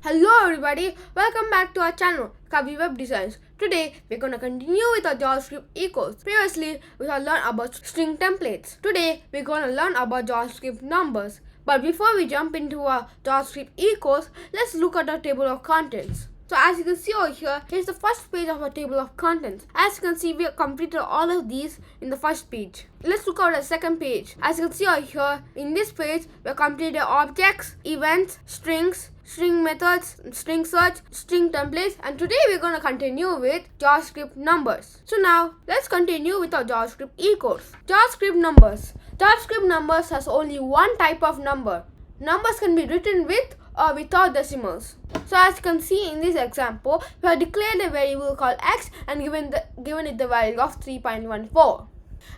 Hello everybody, welcome back to our channel, kaviwebdesigns. Today, we're going to continue with our JavaScript equals. Previously, we have learned about string templates. Today, we're going to learn about JavaScript numbers. But before we jump into our JavaScript equals, let's look at our table of contents. So as you can see over here, here's the first page of our table of contents. As you can see, we have completed all of these in the first page. Let's look at the second page. As you can see over here, in this page, we have completed objects, events, strings, string methods, string search, string templates, and today we're going to continue with JavaScript numbers. So now, let's continue with our JavaScript equals. JavaScript numbers. JavaScript numbers has only one type of number. Numbers can be written with or without decimals. So as you can see in this example, we have declared a variable called x and given it the value of 3.14.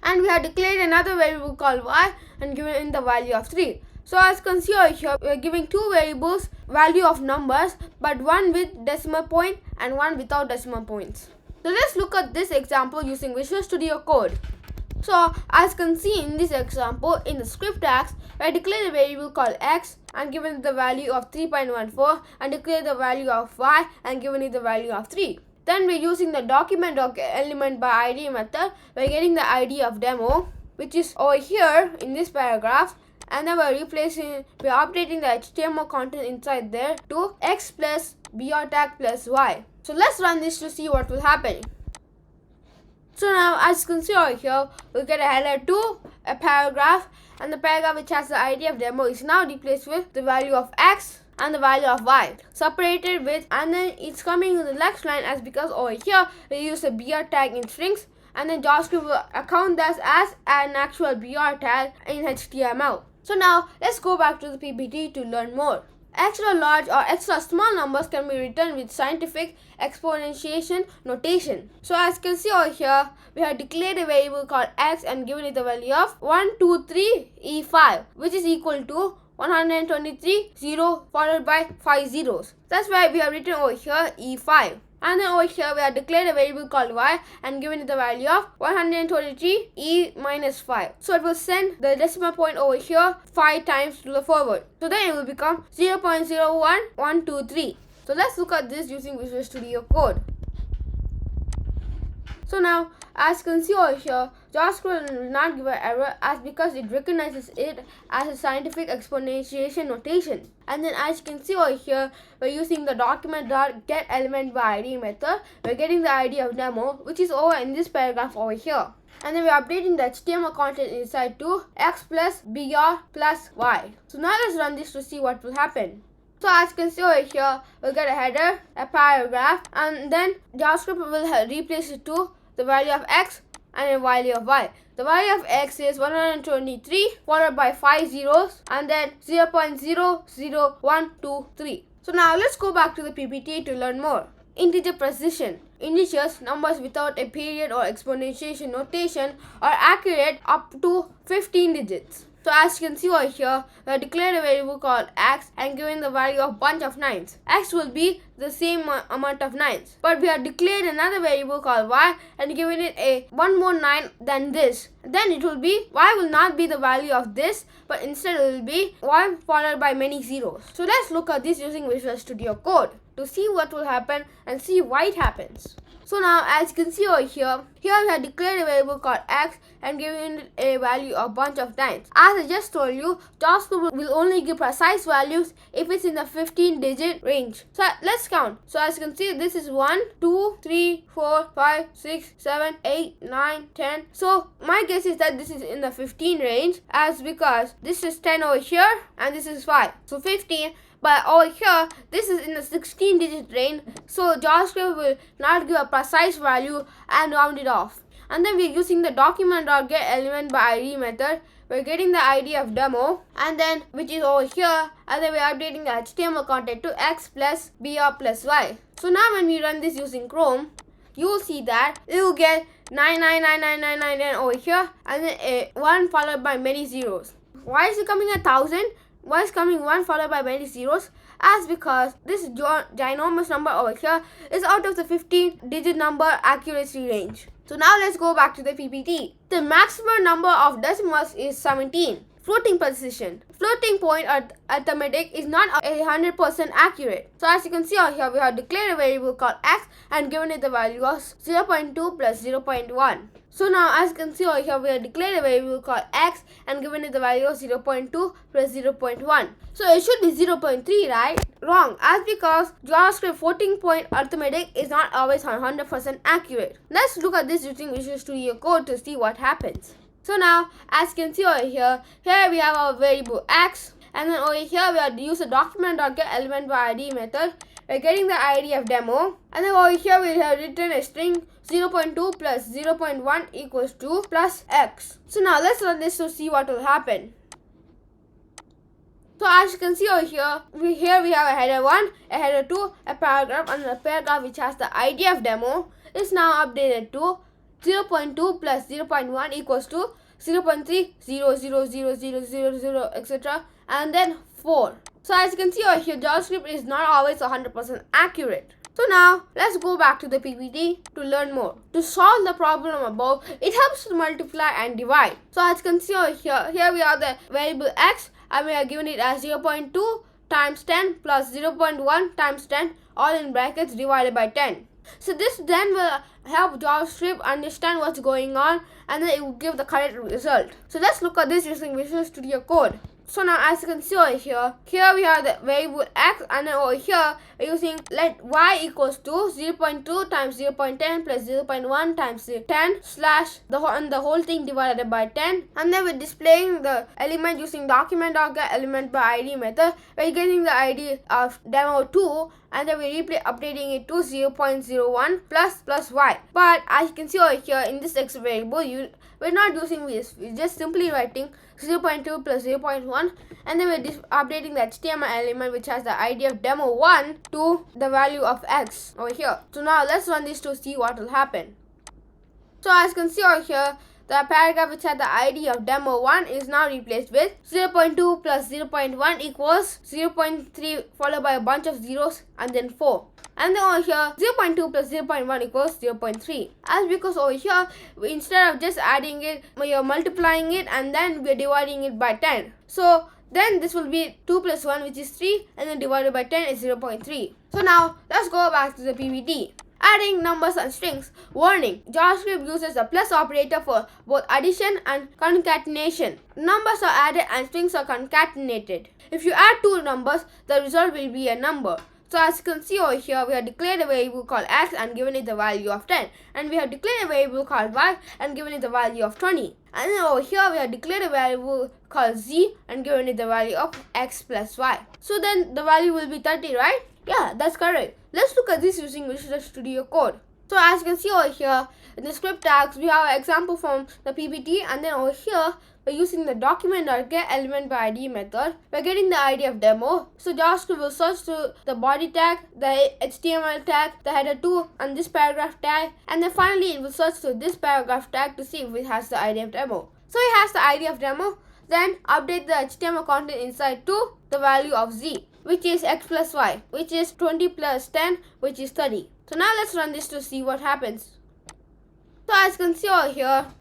And we have declared another variable called y and given it the value of 3. So as you can see over here, we are giving two variables value of numbers, but one with decimal point and one without decimal points. So let's look at this example using Visual Studio Code. So as you can see in this example, in the script tags, we declared a variable called x and given it the value of 3.14 and declared the value of y and given it the value of 3. Then we're using the document.element by ID method. We're getting the ID of demo, which is over here in this paragraph, and then we're updating the HTML content inside there to x plus br tag plus y. So let's run this to see what will happen. So now, as you can see over here, we get a header to a paragraph, and the paragraph which has the ID of demo is now replaced with the value of x and the value of y, separated with, and then it's coming to the next line as because over here we use a br tag in strings, and then JavaScript will account that as an actual br tag in HTML. So now let's go back to the PPT to learn more. Extra large or extra small numbers can be written with scientific exponentiation notation. So as you can see over here, we have declared a variable called x and given it the value of 123 E5, which is equal to 123 0 followed by 5 zeros. That's why we have written over here E5. And then over here we have declared a variable called y and given it the value of 123 e minus 5. So it will send the decimal point over here 5 times to the forward. So then it will become 0.01123. So let's look at this using Visual Studio Code. So now, as you can see over here, JavaScript will not give an error as because it recognizes it as a scientific exponentiation notation. And then as you can see over here, we're using the document.getElement by ID method. We're getting the ID of demo, which is over in this paragraph over here. And then we're updating the HTML content inside to x plus br plus y. So now let's run this to see what will happen. So as you can see over here, we'll get a header, a paragraph, and then JavaScript will replace it to the value of x and the value of y. The value of x is 123 followed by 5 zeros and then 0.00123. So now let's go back to the PPT to learn more. Integer precision. Integers, numbers without a period or exponentiation notation, are accurate up to 15 digits. So as you can see over here, we have declared a variable called x and given the value of bunch of 9s. X will be the same amount of 9s. But we have declared another variable called y and given it a one more 9 than this. Then it will be, y will not be the value of this, but instead it will be 1 followed by many zeros. So let's look at this using Visual Studio Code to see what will happen and see why it happens. So now as you can see over here, we have declared a variable called x and given it a value of bunch of 9s. As I just told you, JavaScript will only give precise values if it's in the 15-digit range. So let's count. So as you can see, this is 1, 2, 3, 4, 5, 6, 7, 8, 9, 10. So my guess is that this is in the 15 range as because this is 10 over here and this is 5. So 15. But over here, this is in the 16-digit range, so JavaScript will not give a precise value and round it off. And then we're using the document.getElement by ID method. We're getting the ID of demo, and then which is over here, and then we're updating the HTML content to x plus br plus y. So now when we run this using Chrome, you will see that it will get 9999999 over here, and then a 1 followed by many zeros. Why is it coming 1,000? Why is coming 1 followed by many zeros? As because this ginormous number over here is out of the 15-digit number accuracy range. So now let's go back to the PPT. The maximum number of decimals is 17. Floating precision. floating point arithmetic is not 100% accurate. So as you can see over here, we have declared a variable called x and given it the value of 0.2 plus 0.1. So now as you can see over here, we have declared a variable called x and given it the value of 0.2 plus 0.1. So it should be 0.3, right? Wrong, as because JavaScript floating point arithmetic is not always 100% accurate. Let's look at this using Visual Studio Code to see what happens. So now as you can see over here, we have our variable x, and then over here we have to use the document.getElementById method. We're getting the ID of demo, and then over here we have written a string 0.2 plus 0.1 equals to plus x. So now let's run this to see what will happen. So as you can see over here, we have a header 1, a header 2, a paragraph, and a paragraph which has the ID of demo is now updated to 0.2 plus 0.1 equals to 0.3, 0, 0, 0, 0, 0, 0, etc. and then 4. So as you can see over here, JavaScript is not always 100% accurate. So now let's go back to the PPT to learn more. To solve the problem above, it helps to multiply and divide. So as you can see over here we have the variable x, and we are given it as 0.2 times 10 plus 0.1 times 10, all in brackets, divided by 10. So this then will help JavaScript understand what's going on, and then it will give the correct result. So let's look at this using Visual Studio Code. So now as you can see over here we have the variable x, and then over here we're using let y equals to 0.2 times 0.10 plus 0.1 times 10 slash the whole thing divided by 10, and then we're displaying the element using document.getElementById method. We're getting the ID of demo2, and then we're updating it to 0.01 plus y. But as you can see over here in this x variable, we're not using this. We're just simply writing 0.2 plus 0.1, and then we're updating the HTML element which has the ID of demo1 to the value of x over here. So now let's run this to see what will happen. So as you can see over here, the paragraph which had the ID of demo1 is now replaced with 0.2 plus 0.1 equals 0.3 followed by a bunch of zeros and then 4. And then over here 0.2 plus 0.1 equals 0.3. As because over here, instead of just adding it, we are multiplying it and then we are dividing it by 10. So then this will be 2 plus 1, which is 3, and then divided by 10 is 0.3. So now let's go back to the PPT. Adding numbers and strings. Warning: JavaScript uses a plus operator for both addition and concatenation. Numbers are added and strings are concatenated. If you add two numbers, the result will be a number. So as you can see over here, we have declared a variable called x and given it the value of 10. And we have declared a variable called y and given it the value of 20. And then over here, we have declared a variable called z and given it the value of x plus y. So then the value will be 30, right? Yeah, that's correct. Let's look at this using Visual Studio Code. So as you can see over here, in the script tags, we have an example from the PPT, and then over here, we're using the document.getElementById method. We're getting the ID of demo. So JavaScript will search to the body tag, the HTML tag, the header 2, and this paragraph tag, and then finally it will search to this paragraph tag to see if it has the ID of demo. So it has the ID of demo. Then update the HTML content inside to the value of z, which is x plus y, which is 20 plus 10, which is 30. So now let's run this to see what happens. So as you can see over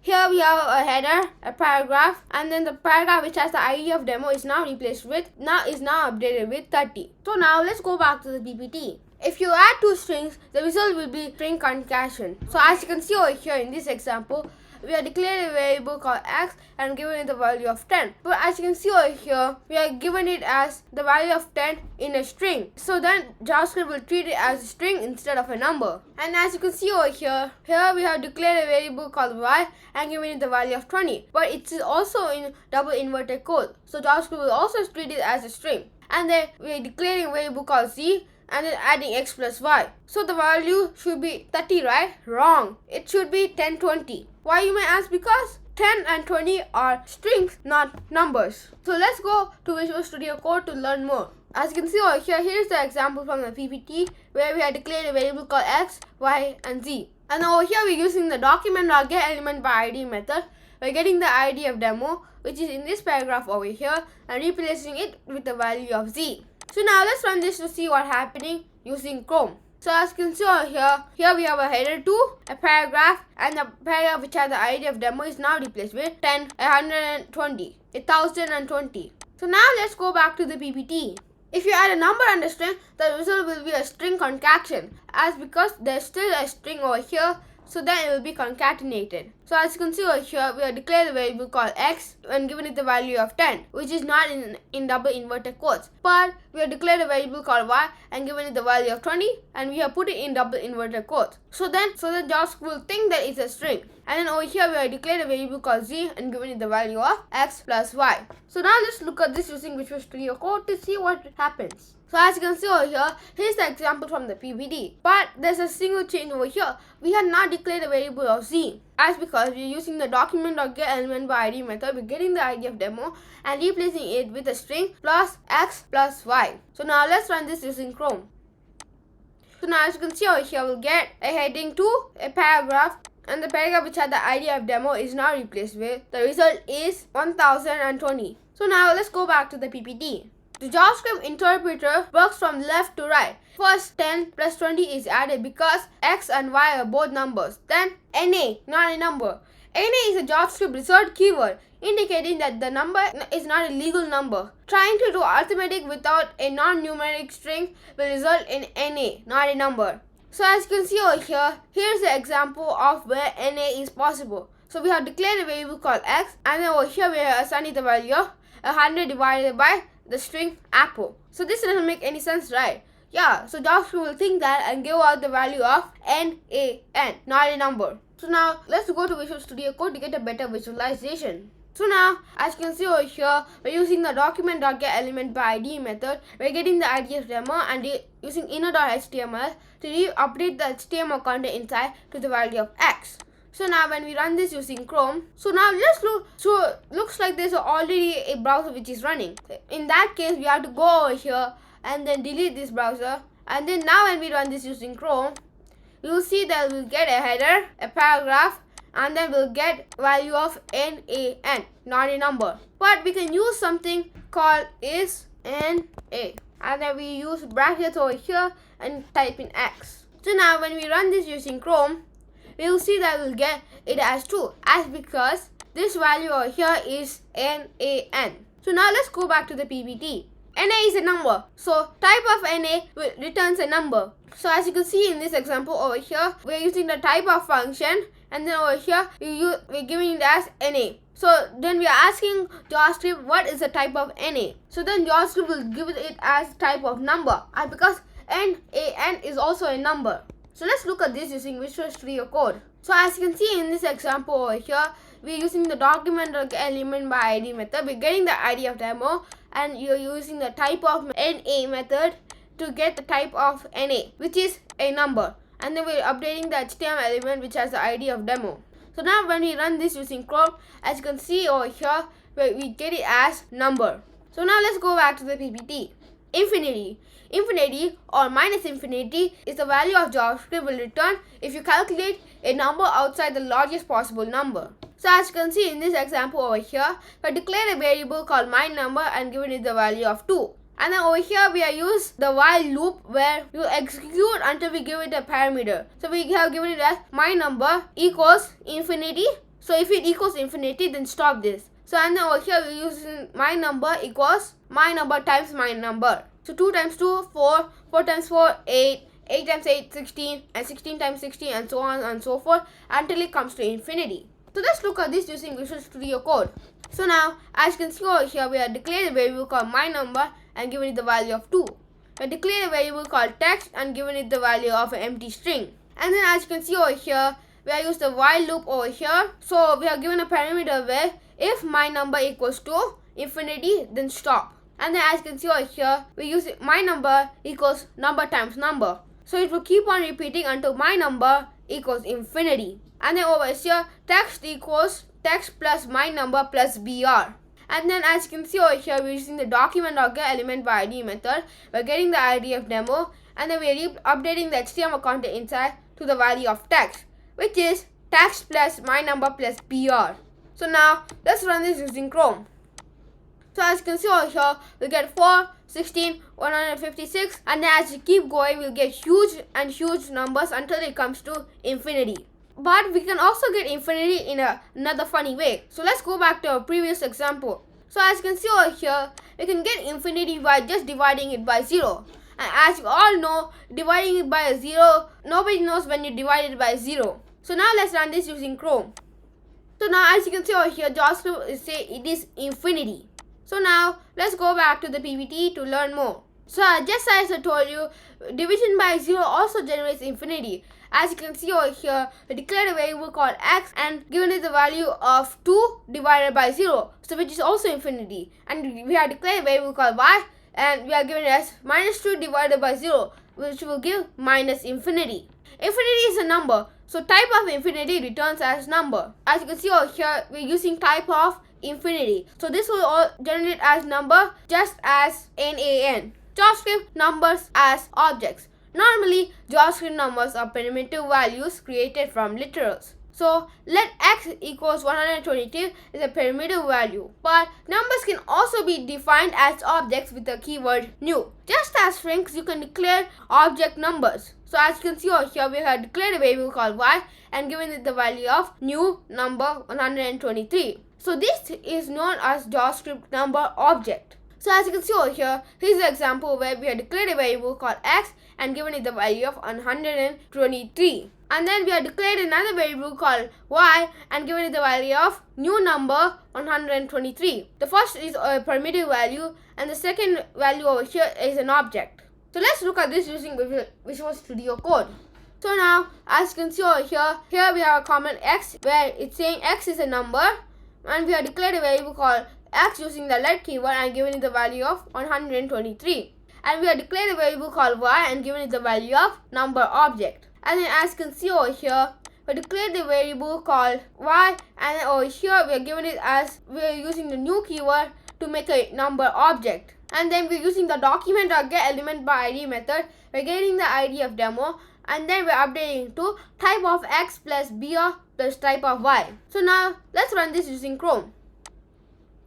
here we have a header, a paragraph, and then the paragraph which has the ID of demo is now replaced with, is now updated with 30. So now let's go back to the PPT. If you add two strings, the result will be string concatenation. So as you can see over here in this example, we have declared a variable called x and given it the value of 10. But as you can see over here, we are given it as the value of 10 in a string. So then JavaScript will treat it as a string instead of a number. And as you can see over here we have declared a variable called y and given it the value of 20. But it's also in double inverted code. So JavaScript will also treat it as a string. And then we are declaring a variable called z and then adding x plus y. So the value should be 30, right? Wrong. It should be 10, 20. Why, you may ask? Because 10 and 20 are strings, not numbers. So let's go to Visual Studio Code to learn more. As you can see over here, here's the example from the PPT where we have declared a variable called x, y, and z. And over here we're using the document.getElementById method. We're getting the ID of demo, which is in this paragraph over here, and replacing it with the value of z. So now let's run this to see what's happening using Chrome. So as you can see over here we have a header 2, a paragraph, and the paragraph which has the ID of demo is now replaced with 10, 120, 1020. So now let's go back to the PPT. If you add a number and a string, the result will be a string concatenation. As because there's still a string over here, so then it will be concatenated. So as you can see over here, we have declared a variable called x and given it the value of 10, which is not in double inverted quotes. But we have declared a variable called y and given it the value of 20, and we have put it in double inverted quotes. So then JavaScript will think that it's a string. And then over here we have declared a variable called z and given it the value of x plus y. So now let's look at this using Visual Studio Code to see what happens. So as you can see over here, here's the example from the PPT. But there's a single change over here. We have not declared a variable of z. As because we're using the document.getElementById method, we're getting the ID of demo and replacing it with a string plus x plus y. So now let's run this using Chrome. So now as you can see over here, we'll get a heading 2, a paragraph, and the paragraph which had the ID of demo is now replaced with. The result is 1020. So now let's go back to the PPT. The JavaScript interpreter works from left to right. First 10 plus 20 is added because x and y are both numbers. Then NA, not a number. NA is a JavaScript result keyword indicating that the number is not a legal number. Trying to do arithmetic without a non-numeric string will result in NA, not a number. So as you can see over here, here's the example of where NA is possible. So we have declared a variable called x, and then over here we are assigning the value of 100 divided by the string apple. So this doesn't make any sense, right? Yeah, so JavaScript will think that and give out the value of NaN, not a number. So now let's go to Visual Studio Code to get a better visualization. So now, as you can see over here, we're using the document.getElementById method. We're getting the ID of demo and using inner.html to update the HTML content inside to the value of x. So now when we run this using Chrome, so now let's look, so looks like there's already a browser which is running. In that case, we have to go over here and then delete this browser. And then now when we run this using Chrome, you'll see that we'll get a header, a paragraph, and then we'll get value of NaN, not a number. But we can use something called is NA. And then we use brackets over here and type in x. So now when we run this using Chrome, we will see that we'll get it as true, as because this value over here is NaN. So now let's go back to the PPT. NA is a number, so type of NA returns a number. So as you can see in this example over here, we're using the type of function, and then over here we're giving it as NA. So then we are asking JavaScript what is the type of NA. So then JavaScript will give it as type of number, and because NaN is also a number. So let's look at this using Visual Studio Code. So as you can see in this example over here, we're using the document.getElementById method. We're getting the ID of demo, and you're using the type of NA method to get the type of NA, which is a number. And then we're updating the HTML element which has the ID of demo. So now when we run this using Chrome, as you can see over here, we get it as number. So now let's go back to the PPT. Infinity. Infinity or minus infinity is the value of JavaScript will return if you calculate a number outside the largest possible number. So as you can see in this example over here, we declare a variable called myNumber and given it the value of 2. And then over here we have used the while loop where you execute until we give it a parameter. So we have given it as myNumber equals infinity. So if it equals infinity, then stop this. So and then over here we're using myNumber equals myNumber times myNumber. So 2 times 2, 4, 4 times 4, 8, 8 times 8, 16, and 16 times 16, and so on and so forth until it comes to infinity. So let's look at this using Visual Studio Code. So now, as you can see over here, we have declared a variable called myNumber and given it the value of 2. We have declared a variable called text and given it the value of an empty string. And then as you can see over here, we have used the while loop over here. So we have given a parameter where if myNumber equals to infinity, then stop. And then as you can see over here, we use myNumber equals number times number. So it will keep on repeating until myNumber equals infinity. And then over here, text equals text plus myNumber plus br. And then as you can see over here, we're using the document.getElementById method. We're getting the ID of demo, and then we're updating the HTML content inside to the value of text, which is text plus myNumber plus br. So now let's run this using Chrome. So as you can see over here, we'll get 4, 16, 156, and then as you keep going, we'll get huge and huge numbers until it comes to infinity. But we can also get infinity in another funny way. So let's go back to our previous example. So as you can see over here, we can get infinity by just dividing it by 0. And as you all know, dividing it by 0, nobody knows when you divide it by 0. So now let's run this using Chrome. So now as you can see over here, JavaScript is saying it is infinity. So now let's go back to the PPT to learn more. So just as I told you, division by 0 also generates infinity. As you can see over here, we declared a variable called x and given it the value of 2 divided by 0, so which is also infinity. And we have declared a variable called y and we are given it as minus 2 divided by 0, which will give minus infinity. Infinity is a number, so type of infinity returns as number. As you can see over here, we are using type of infinity. So this will all generate as number just as NaN. JavaScript numbers as objects. Normally, JavaScript numbers are primitive values created from literals. So, let x equals 122 is a primitive value. But numbers can also be defined as objects with the keyword new. Just as strings, you can declare object numbers. So, as you can see over here, we have declared a variable called y and given it the value of new number 123. So, this is known as JavaScript number object. So as you can see over here, here's the example where we have declared a variable called x and given it the value of 123. And then we have declared another variable called y and given it the value of new number 123. The first is a primitive value and the second value over here is an object. So let's look at this using Visual Studio Code. So now, as you can see over here we have a comment x where it's saying x is a number and we have declared a variable called x using the let keyword and given it the value of 123. And we have declared a variable called y and given it the value of number object. And then as you can see over here, we declared the variable called y and over here we are given it as we are using the new keyword to make a number object. And then we're using the document.getElementById method. We're getting the ID of demo and then we're updating to type of x plus br plus type of y. So now let's run this using Chrome.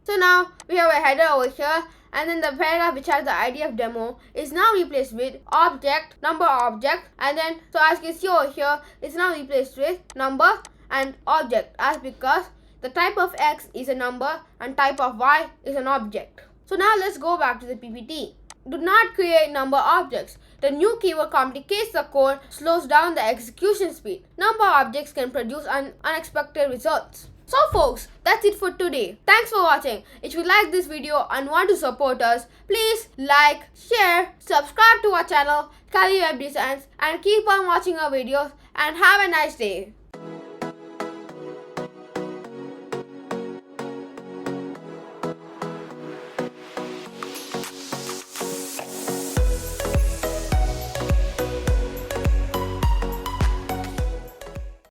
So now we have a header over here and then the paragraph which has the ID of demo is now replaced with object, number object, and then so as you can see over here it's now replaced with number and object as because the type of x is a number and type of y is an object. So now let's go back to the PPT. Do not create number objects. The new keyword complicates the code, slows down the execution speed. Number objects can produce unexpected results. So folks, that's it for today. Thanks for watching. If you like this video and want to support us, please like, share, subscribe to our channel, kaviwebdesigns, and keep on watching our videos and have a nice day.